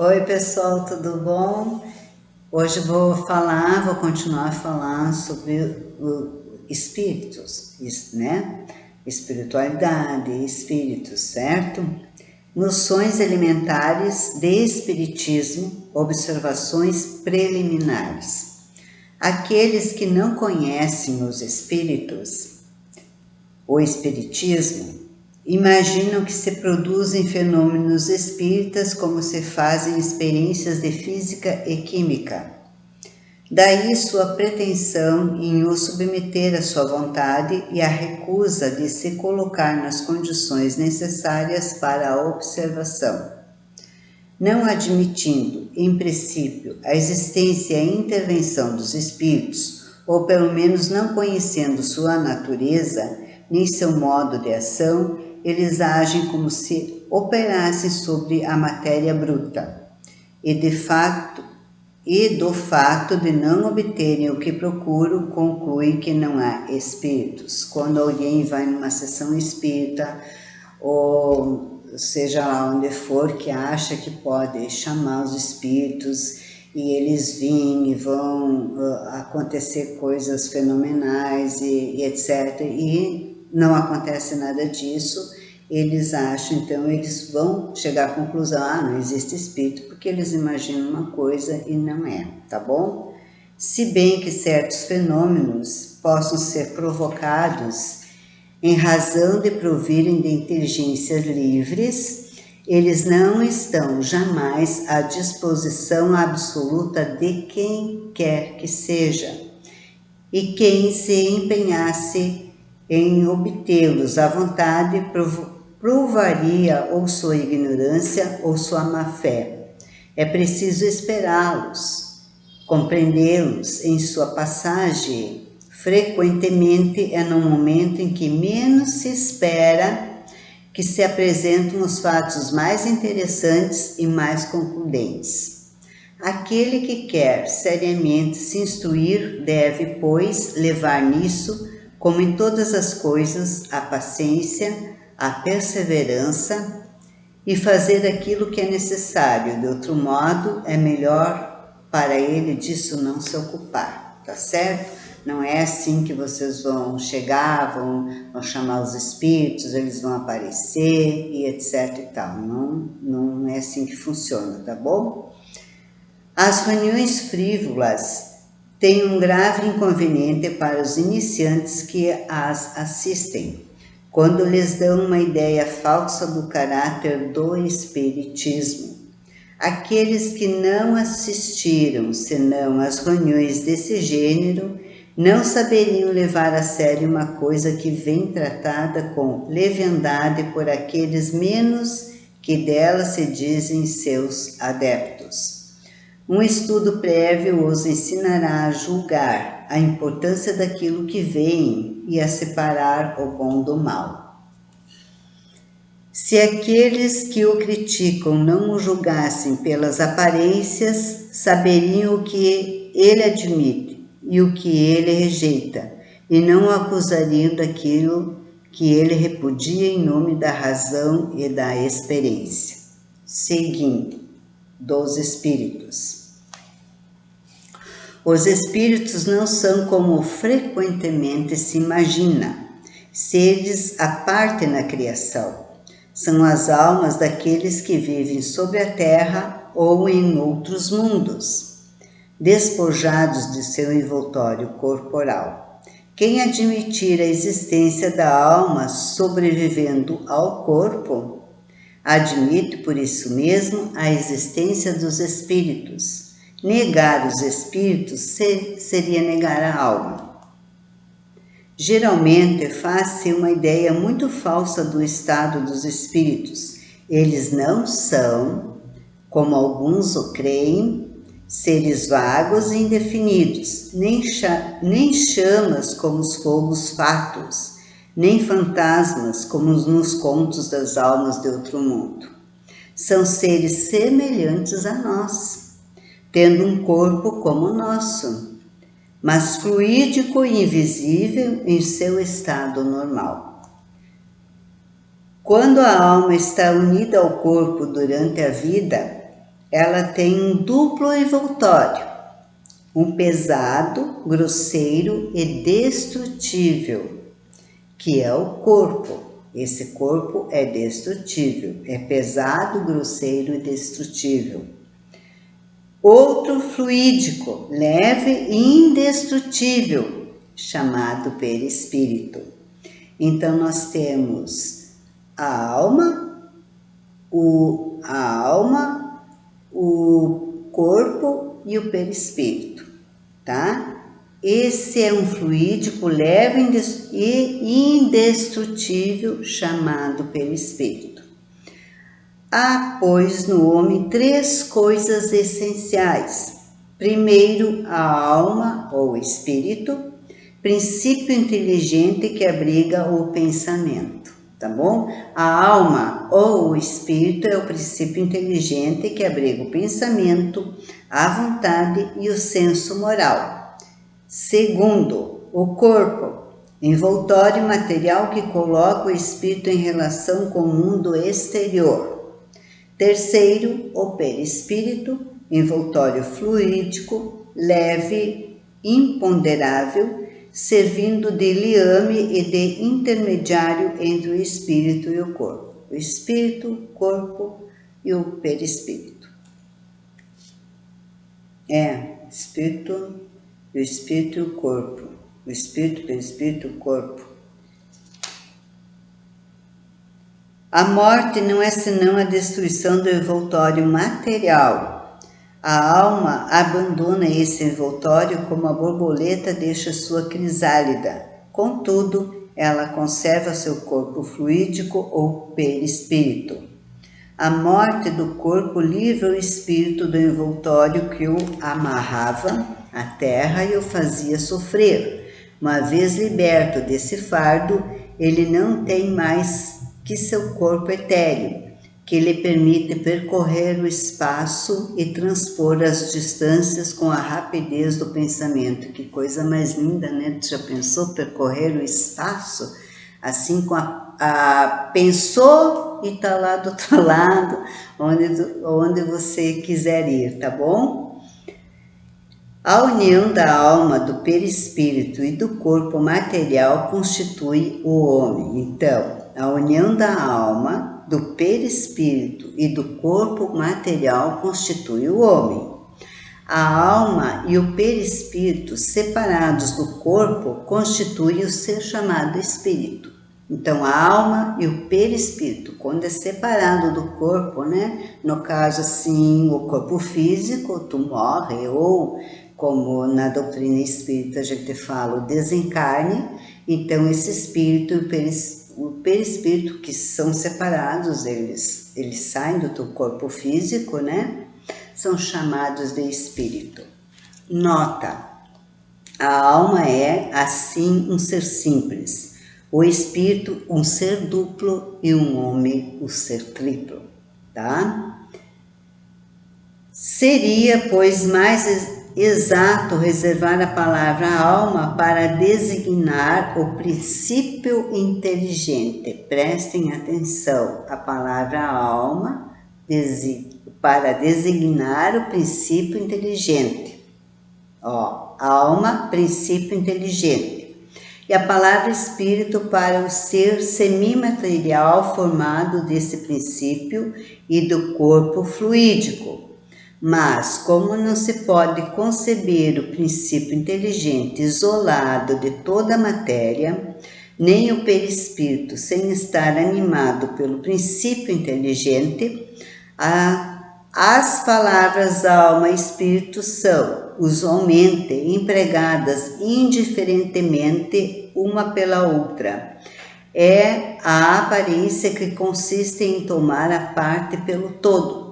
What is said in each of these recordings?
Oi pessoal, tudo bom? Hoje vou continuar a falar sobre espíritos, né? Espiritualidade, espíritos, certo? Noções elementares de espiritismo, observações preliminares. Aqueles que não conhecem os espíritos, o espiritismo, imaginam que se produzem fenômenos espíritas como se fazem experiências de física e química. Daí sua pretensão em o submeter à sua vontade e a recusa de se colocar nas condições necessárias para a observação. Não admitindo, em princípio, a existência e a intervenção dos espíritos, ou pelo menos não conhecendo sua natureza, nem seu modo de ação, eles agem como se operassem sobre a matéria bruta. E do fato de não obterem o que procuram, concluem que não há espíritos. Quando alguém vai numa sessão espírita, ou seja lá onde for, que acha que pode chamar os espíritos e eles vêm e vão acontecer coisas fenomenais e etc. E não acontece nada disso, eles acham, então eles vão chegar à conclusão, não existe espírito, porque eles imaginam uma coisa e não é, tá bom? Se bem que certos fenômenos possam ser provocados em razão de provirem de inteligências livres, eles não estão jamais à disposição absoluta de quem quer que seja. E quem se empenhasse em obtê-los à vontade provaria ou sua ignorância ou sua má-fé. É preciso esperá-los, compreendê-los em sua passagem. Frequentemente é no momento em que menos se espera que se apresentam os fatos mais interessantes e mais concludentes. Aquele que quer seriamente se instruir deve, pois, levar nisso, como em todas as coisas, a paciência, a perseverança e fazer aquilo que é necessário. De outro modo, é melhor para ele disso não se ocupar, tá certo? Não é assim que vocês vão chegar, vão chamar os espíritos, eles vão aparecer e etc e tal. Não é assim que funciona, tá bom? As reuniões frívolas têm um grave inconveniente para os iniciantes que as assistem, quando lhes dão uma ideia falsa do caráter do espiritismo. Aqueles que não assistiram senão às reuniões desse gênero não saberiam levar a sério uma coisa que vem tratada com leviandade por aqueles menos que dela se dizem seus adeptos. Um estudo prévio os ensinará a julgar a importância daquilo que veem e a separar o bom do mal. Se aqueles que o criticam não o julgassem pelas aparências, saberiam o que ele admite e o que ele rejeita, e não o acusariam daquilo que ele repudia em nome da razão e da experiência. Seguindo, dos espíritos. Os espíritos não são como frequentemente se imagina, seres à parte na criação. São as almas daqueles que vivem sobre a terra ou em outros mundos, despojados de seu envoltório corporal. Quem admitir a existência da alma sobrevivendo ao corpo, admite por isso mesmo a existência dos espíritos. Negar os espíritos seria negar a alma. Geralmente faz-se uma ideia muito falsa do estado dos espíritos. Eles não são, como alguns o creem, seres vagos e indefinidos, nem chamas como os fogos fátuos, nem fantasmas como nos contos das almas de outro mundo. São seres semelhantes a nós, tendo um corpo como o nosso, mas fluídico e invisível em seu estado normal. Quando a alma está unida ao corpo durante a vida, ela tem um duplo envoltório, um pesado, grosseiro e destrutível, que é o corpo. Esse corpo é destrutível, é pesado, grosseiro e destrutível. Outro fluídico, leve e indestrutível, chamado perispírito. Então nós temos a alma, o corpo e o perispírito, tá? Esse é um fluídico leve e indestrutível, chamado perispírito. Há, pois, no homem 3 coisas essenciais. Primeiro, a alma ou espírito, princípio inteligente que abriga o pensamento, tá bom? A alma ou o espírito é o princípio inteligente que abriga o pensamento, a vontade e o senso moral. Segundo, o corpo, envoltório material que coloca o espírito em relação com o mundo exterior. Terceiro, o perispírito, envoltório fluídico, leve, imponderável, servindo de liame e de intermediário entre o espírito e o corpo. O espírito, o corpo e o perispírito. O espírito e o corpo. O espírito, o perispírito e o corpo. A morte não é senão a destruição do envoltório material. A alma abandona esse envoltório como a borboleta deixa sua crisálida. Contudo, ela conserva seu corpo fluídico ou perispírito. A morte do corpo livra o espírito do envoltório que o amarrava à terra e o fazia sofrer. Uma vez liberto desse fardo, ele não tem mais que seu corpo etéreo, que lhe permite percorrer o espaço e transpor as distâncias com a rapidez do pensamento. Que coisa mais linda, né? Tu já pensou percorrer o espaço? Assim, pensou e está lá do outro lado, onde você quiser ir, tá bom? A união da alma, do perispírito e do corpo material constitui o homem. Então, a união da alma, do perispírito e do corpo material constitui o homem. A alma e o perispírito separados do corpo constituem o ser chamado espírito. Então, a alma e o perispírito, quando é separado do corpo, né? No caso, assim, o corpo físico, tu morre, ou como na doutrina espírita a gente fala, o desencarne. Então, esse espírito e o perispírito, que são separados, eles saem do teu corpo físico, né? São chamados de espírito. Nota: a alma é, assim, um ser simples. O espírito, um ser duplo, e um homem, o ser triplo, tá? Seria, pois, mais exato reservar a palavra alma para designar o princípio inteligente. Prestem atenção, a palavra alma para designar o princípio inteligente. Alma, princípio inteligente. E a palavra espírito para o ser semimaterial formado desse princípio e do corpo fluídico. Mas, como não se pode conceber o princípio inteligente isolado de toda a matéria, nem o perispírito sem estar animado pelo princípio inteligente, as palavras alma e espírito são, usualmente, empregadas indiferentemente uma pela outra. É a aparência que consiste em tomar a parte pelo todo.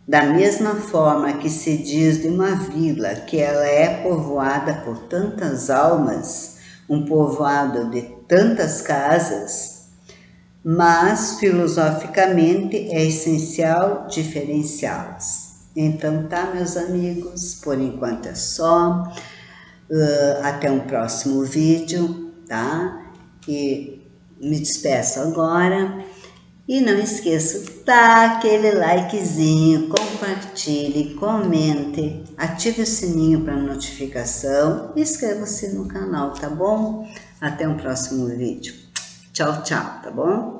Da mesma forma que se diz de uma vila que ela é povoada por tantas almas, um povoado de tantas casas, mas filosoficamente é essencial diferenciá-las. Então tá, meus amigos, por enquanto é só. Até um próximo vídeo, tá? E me despeço agora. E não esqueça, dá aquele likezinho, compartilhe, comente, ative o sininho para notificação e inscreva-se no canal, tá bom? Até um próximo vídeo. Tchau, tchau, tá bom?